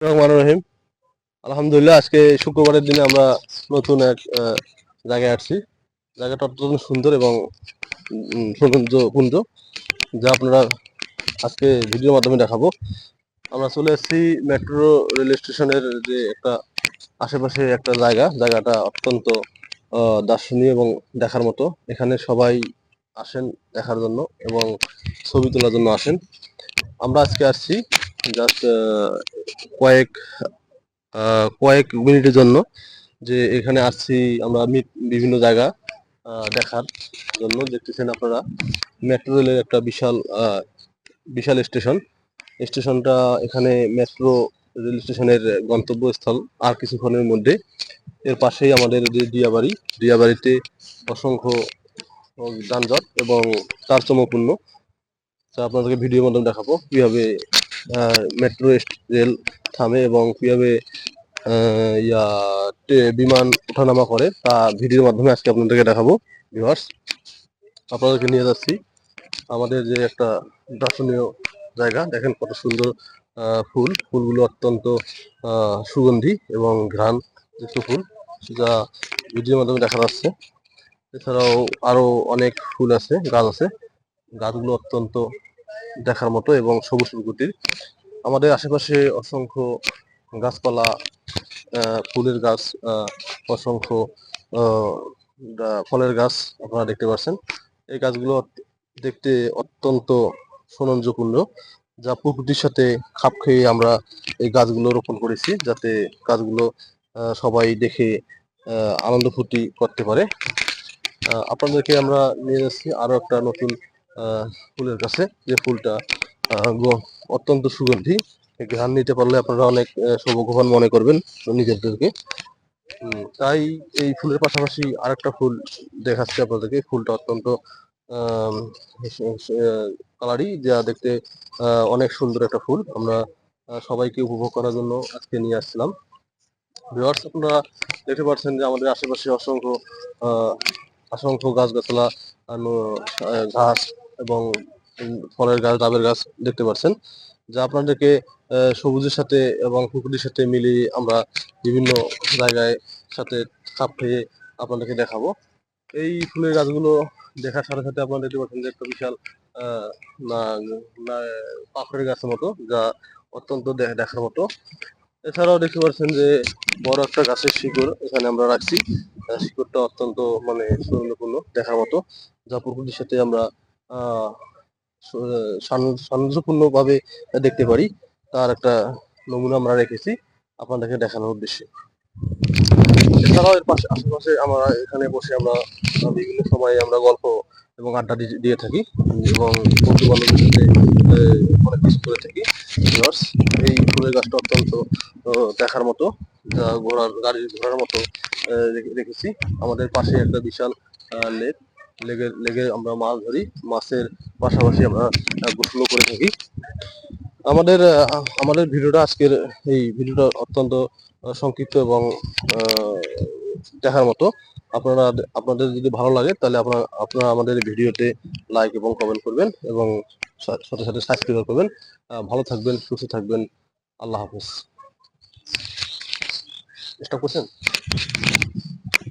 রহমান রহিম। আলহামদুলিল্লাহ, আজকে শুক্রবারের দিনে আমরা নতুন এক জায়গায় আসছি। জায়গাটা অত্যন্ত সুন্দর এবং সৌন্দর্যপূর্ণ, যা আপনারা আজকে ভিডিওর মাধ্যমে দেখাবো। আমরা চলে এসেছি মেট্রো রেল স্টেশনের যে একটা আশেপাশে একটা জায়গাটা অত্যন্ত দর্শনীয় এবং দেখার মতো। এখানে সবাই আসেন দেখার জন্য এবং ছবি তোলার জন্য আসেন। আমরা আজকে আসছি জাস্ট কয়েক কয়েক মিনিটের জন্য, যে এখানে আসছি আমরা বিভিন্ন জায়গা দেখার জন্য। দেখতেছেন আপনারা মেট্রো রেলের একটা বিশাল স্টেশনটা। এখানে মেট্রো রেল স্টেশনের গন্তব্যস্থল আর কিছুক্ষণের মধ্যে। এর পাশেই আমাদের যে দিয়াবাড়িতে অসংখ্য যানজট এবং চারচমপূর্ণ। তা আপনাদেরকে ভিডিওর মাধ্যমে দেখাবো কিভাবে মেট্রো রেল থামে এবং কিভাবে বিমান ওঠানামা করে, তা ভিডিওর মাধ্যমে আজকে আপনাদেরকে দেখাবো। ভিউয়ার্স, আপনাদেরকে নিয়ে যাচ্ছি আমাদের যে একটা দর্শনীয় জায়গা। দেখেন কত সুন্দর ফুলগুলো অত্যন্ত সুগন্ধি এবং ঘ্রাণ যুক্ত ফুল, যা ভিডিওর মাধ্যমে দেখা যাচ্ছে। এছাড়াও আরো অনেক ফুল আছে, গাছ আছে। গাছগুলো অত্যন্ত দেখার মতো এবং সবুজ প্রকৃতির। আমাদের আশেপাশে অসংখ্য গাছপালা, ফুলের গাছ, অসংখ্য ফলের গাছ আপনারা দেখতে পাচ্ছেন। এই গাছগুলো দেখতে অত্যন্ত সৌন্দর্যপূর্ণ, যা প্রকৃতির সাথে খাপ খেয়ে আমরা এই গাছগুলো রোপণ করেছি, যাতে গাছগুলো সবাই দেখে আনন্দ ফুর্তি করতে পারে। আপনাদেরকে আমরা নিয়ে যাচ্ছি আরো একটা নতুন ফুলের কাছে, যে ফুলটা অত্যন্ত সুগন্ধি। ঘ্রাণ নিতে পারলে আপনারা অনেক সৌভাগ্যবান মনে করবেন নিজেদেরকে। তাই এই ফুলের পাশাপাশি আরেকটা ফুল দেখাচ্ছি আপনাদেরকে। ফুলটা অত্যন্ত কালারি, যা দেখতে অনেক সুন্দর একটা ফুল। আমরা সবাইকে উপভোগ করার জন্য আজকে নিয়ে আসছিলাম। ভিউয়ার্স, আপনারা দেখতে পাচ্ছেন যে আমাদের আশেপাশে অসংখ্য গাছগাছলা, ঘাস এবং ফলের গাছ, ডাবের গাছ দেখতে পাচ্ছেন, যা আপনাদেরকে সবুজের সাথে এবং প্রকৃতির সাথে মিলিয়ে আমরা বিভিন্ন জায়গায় সাথে খাপ খেয়ে আপনাদেরকে দেখাবো। এই ফুলের গাছগুলো দেখার সাথে সাথে আপনারা দেখতে পাচ্ছেন যে একটা বিশাল আহ পাখড়ের গাছের মতো, যা অত্যন্ত দেখার মতো। এছাড়াও দেখতে পাচ্ছেন যে বড় একটা গাছের শিকড় এখানে আমরা রাখছি। শিকড়টা অত্যন্ত মানে সৌন্দর্যপূর্ণ দেখার মতো, যা প্রকৃতির সাথে আমরা আহ সামঞ্জস্যপূর্ণ ভাবে দেখতে পারি। তার একটা নমুনা আমরা রেখেছি আপনাদেরকে দেখানোর উদ্দেশ্যে। এছাড়াও এর আশেপাশে আমরা এখানে বসে আমরা বিভিন্ন সময় আমরা গল্প এবং আড্ডা দিয়ে থাকি এবং বন্ধু বান্ধবের সাথে অনেক কিছু করে থাকি। Viewers, এই ফুলের গাছটা অত্যন্ত দেখার মতো, যা ঘোড়ার মতো রেখেছি। আমাদের পাশে একটা বিশাল লেক। লেগে আমরা মাছ ধরি। মাছের পাশাপাশি আমরা গোসলও করে থাকি। আমাদের ভিডিওটা এই ভিডিওটা অত্যন্ত সংক্ষিপ্ত এবং আহ, দেখার মতো। আপনাদের যদি ভালো লাগে তাহলে আপনারা আমাদের ভিডিওতে লাইক এবং কমেন্ট করবেন এবং সাথে সাথে সাবস্ক্রাইব করবেন। ভালো থাকবেন, সুস্থ থাকবেন। আল্লাহ হাফেজ। চেষ্টা করছেন।